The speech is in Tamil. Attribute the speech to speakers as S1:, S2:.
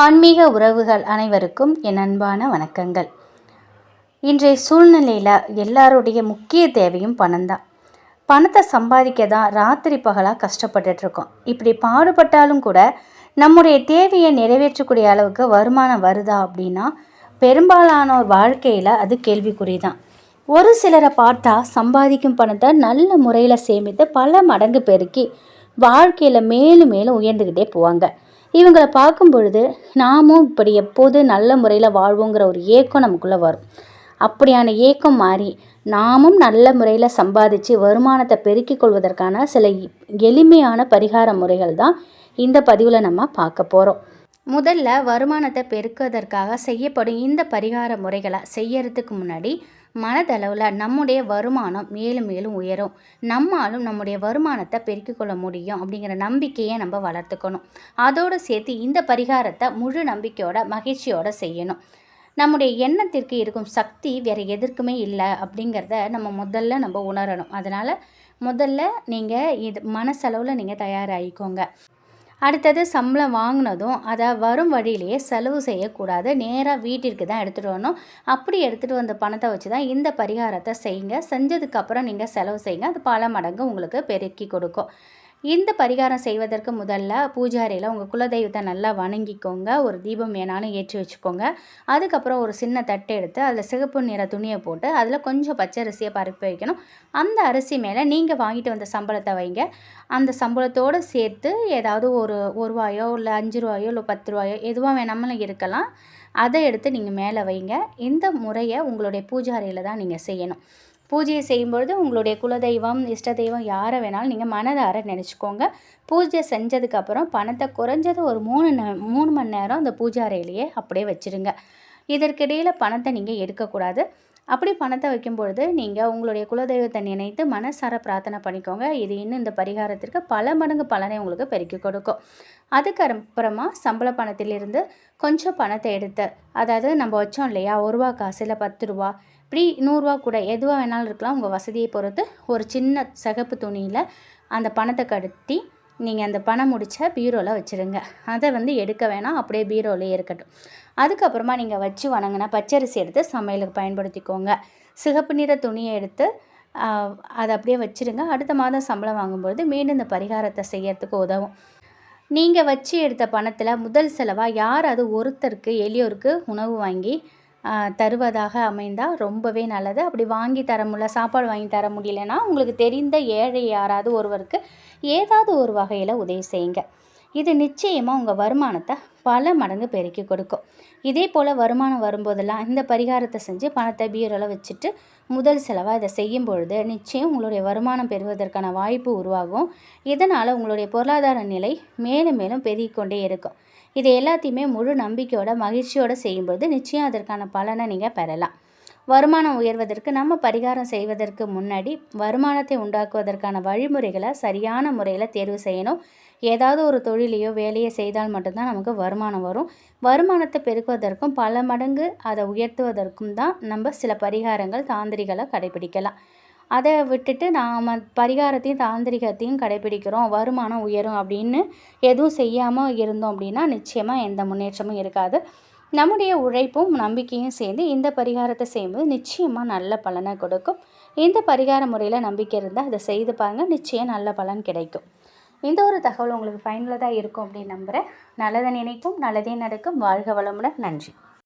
S1: ஆன்மீக உறவுகள் அனைவருக்கும் என் அன்பான வணக்கங்கள். இன்றைய சூழ்நிலையில் எல்லாருடைய முக்கிய தேவையும் பணம் தான். பணத்தை சம்பாதிக்க தான் ராத்திரி பகலாக கஷ்டப்பட்டுட்ருக்கோம். இப்படி பாடுபட்டாலும் கூட நம்முடைய தேவையை நிறைவேற்றக்கூடிய அளவுக்கு வருமானம் வருதா அப்படின்னா பெரும்பாலானோர் வாழ்க்கையில் அது கேள்விக்குறி தான். ஒரு சிலரை பார்த்தா சம்பாதிக்கும் பணத்தை நல்ல முறையில் சேமித்து பல மடங்கு பெருக்கி வாழ்க்கையில் மேலும் மேலும் உயர்ந்துக்கிட்டே போவாங்க. இவங்களை பார்க்கும் பொழுது நாமும் இப்படி எப்போது நல்ல முறையில் வாழ்வோங்கிற ஒரு ஏக்கம் நமக்குள்ளே வரும். அப்படியான ஏக்கம் மாறி நாமும் நல்ல முறையில் சம்பாதிச்சு வருமானத்தை பெருக்கிக் கொள்வதற்கான சில எளிமையான பரிகார முறைகள் தான் இந்த பதிவில் நம்ம பார்க்க போகிறோம். முதல்ல வருமானத்தை பெருக்குவதற்காக செய்யப்படும் இந்த பரிகார முறைகளை செய்யறதுக்கு முன்னாடி மனதளவில் நம்முடைய வருமானம் மேலும் மேலும் உயரும், நம்மாலும் நம்முடைய வருமானத்தை பெருக்கிக் கொள்ள முடியும் அப்படிங்கிற நம்பிக்கையை நம்ம வளர்த்துக்கணும். அதோடு சேர்த்து இந்த பரிகாரத்தை முழு நம்பிக்கையோட மகிழ்ச்சியோடு செய்யணும். நம்முடைய எண்ணத்திற்கு இருக்கும் சக்தி வேறு எதற்குமே இல்லை அப்படிங்கிறத நம்ம உணரணும். அதனால் முதல்ல நீங்கள் இது மனசளவில் நீங்கள் தயாராகிக்கோங்க. அடுத்தது சம்பளம் வாங்கினதும் அதை வரும் வழியிலேயே செலவு செய்யக்கூடாது, நேராக வீட்டிற்கு தான் எடுத்துகிட்டு வரணும். அப்படி எடுத்துகிட்டு வந்த பணத்தை வச்சு தான் இந்த பரிகாரத்தை செய்யுங்க. செஞ்சதுக்கப்புறம் நீங்கள் செலவு செய்யுங்க, அது பல மடங்கு உங்களுக்கு பெருக்கி கொடுக்கும். இந்த பரிகாரம் செய்வதற்கு முதல்ல பூஜாரியில் உங்கள் குலதெய்வத்தை நல்லா வணங்கிக்கோங்க. ஒரு தீபம் வேணாலும் ஏற்றி வச்சுக்கோங்க. அதுக்கப்புறம் ஒரு சின்ன தட்டை எடுத்து அதில் சிகப்பு நிற துணியை போட்டு அதில் கொஞ்சம் பச்சை அரிசியை பரப்பி வைக்கணும். அந்த அரிசி மேலே நீங்கள் வாங்கிட்டு வந்த சம்பளத்தை வைங்க. அந்த சம்பளத்தோடு சேர்த்து ஏதாவது ஒரு ரூபாயோ இல்லை 5 ரூபாயோ இல்லை 10 ரூபாயோ எதுவாக வேணாமலும் இருக்கலாம், அதை எடுத்து நீங்கள் மேலே வைங்க. இந்த முறையை உங்களுடைய பூஜாரியில் தான் நீங்கள் செய்யணும். பூஜையை செய்யும்பொழுது உங்களுடைய குலதெய்வம், இஷ்ட தெய்வம் யாரை வேணாலும் நீங்கள் மனதார நினச்சிக்கோங்க. பூஜை செஞ்சதுக்கப்புறம் பணத்தை குறைஞ்சது ஒரு 3 மணி நேரம் அந்த பூஜை அறையிலேயே அப்படியே வச்சுருங்க. இதற்கிடையில் பணத்தை நீங்கள் எடுக்கக்கூடாது. அப்படி பணத்தை வைக்கும்பொழுது நீங்கள் உங்களுடைய குலதெய்வத்தை நினைத்து மனசார பிரார்த்தனை பண்ணிக்கோங்க. இது இன்னும் இந்த பரிகாரத்திற்கு பல மடங்கு பலனை உங்களுக்கு பெருக்கி கொடுக்கும். அதுக்கப்புறமா சம்பள பணத்திலிருந்து கொஞ்சம் பணத்தை எடுத்து, அதாவது நம்ம வச்சோம் இல்லையா, 1 ரூபா காசு இல்லை 10 ரூபா, இப்படி 100 ரூபா கூட எதுவாக வேணாலும் இருக்கலாம், உங்கள் வசதியை பொறுத்து ஒரு சின்ன சிகப்பு துணியில் அந்த பணத்தை கட்டி நீங்கள் அந்த பணம் முடித்த பீரோவில் வச்சுருங்க. அதை எடுக்க வேணாம், அப்படியே பீரோவிலே இருக்கட்டும். அதுக்கப்புறமா நீங்கள் வச்சு வணங்கின பச்சரிசி எடுத்து சமையலுக்கு பயன்படுத்திக்கோங்க. சிகப்பு நிற துணியை எடுத்து அதை அப்படியே வச்சுருங்க. அடுத்த மாதம் சம்பளம் வாங்கும்பொழுது மீண்டும் இந்த பரிகாரத்தை செய்யறதுக்கு உதவும். நீங்கள் வச்சு எடுத்த பணத்தில் முதல் செலவாக யாராவது ஒருத்தருக்கு எளியோருக்கு உணவு வாங்கி தருவதாக அமைந்தால் ரொம்பவே நல்லது. அப்படி வாங்கி தர முடியல, சாப்பாடு வாங்கி தர முடியலன்னா உங்களுக்கு தெரிந்த ஏழை யாராவது ஒருவருக்கு ஏதாவது ஒரு வகையில் உதவி செய்யுங்க. இது நிச்சயமாக உங்கள் வருமானத்தை பல மடங்கு பெருக்கி கொடுக்கும். இதே போல் வருமானம் வரும்போதெல்லாம் இந்த பரிகாரத்தை செஞ்சு பணத்தை பீரோவில் வச்சுட்டு முதல் செலவாக இதை செய்யும் பொழுது நிச்சயம் உங்களுடைய வருமானம் பெறுவதற்கான வாய்ப்பு உருவாகும். இதனால் உங்களுடைய பொருளாதார நிலை மேலும் மேலும் பெருகிக்கொண்டே இருக்கும். இது எல்லாத்தையுமே முழு நம்பிக்கையோட மகிழ்ச்சியோடு செய்யும்போது நிச்சயம் அதற்கான பலனை நீங்கள் பெறலாம். வருமானம் உயர்வதற்கு நம்ம பரிகாரம் செய்வதற்கு முன்னாடி வருமானத்தை உண்டாக்குவதற்கான வழிமுறைகளை சரியான முறையில் தேர்வு செய்யணும். ஏதாவது ஒரு தொழிலையோ வேலையை செய்தால் மட்டும்தான் நமக்கு வருமானம் வரும். வருமானத்தை பெருக்குவதற்கும் பல மடங்கு அதை உயர்த்துவதற்கும் தான் நம்ம சில பரிகாரங்கள் தாந்திரிகளை கடைபிடிக்கலாம். அதை விட்டுட்டு நாம் பரிகாரத்தையும் தாந்திரிகத்தையும் கடைபிடிக்கிறோம், வருமானம் உயரும் அப்படின்னு எதுவும் செய்யாமல் இருந்தோம் அப்படின்னா நிச்சயமாக எந்த முன்னேற்றமும் இருக்காது. நம்முடைய உழைப்பும் நம்பிக்கையும் சேர்ந்து இந்த பரிகாரத்தை செய்யும்போது நிச்சயமாக நல்ல பலனை கொடுக்கும். இந்த பரிகார முறையில் நம்பிக்கை இருந்தால் அதை செய்து பாருங்கள், நிச்சயம் நல்ல பலன் கிடைக்கும். இந்த ஒரு தகவல் உங்களுக்கு பயனுள்ளதாக இருக்கும் அப்படின்னு நம்புகிறேன். நல்லதை நினைக்கும் நல்லதே நடக்கும். வாழ்க வளமுடன். நன்றி.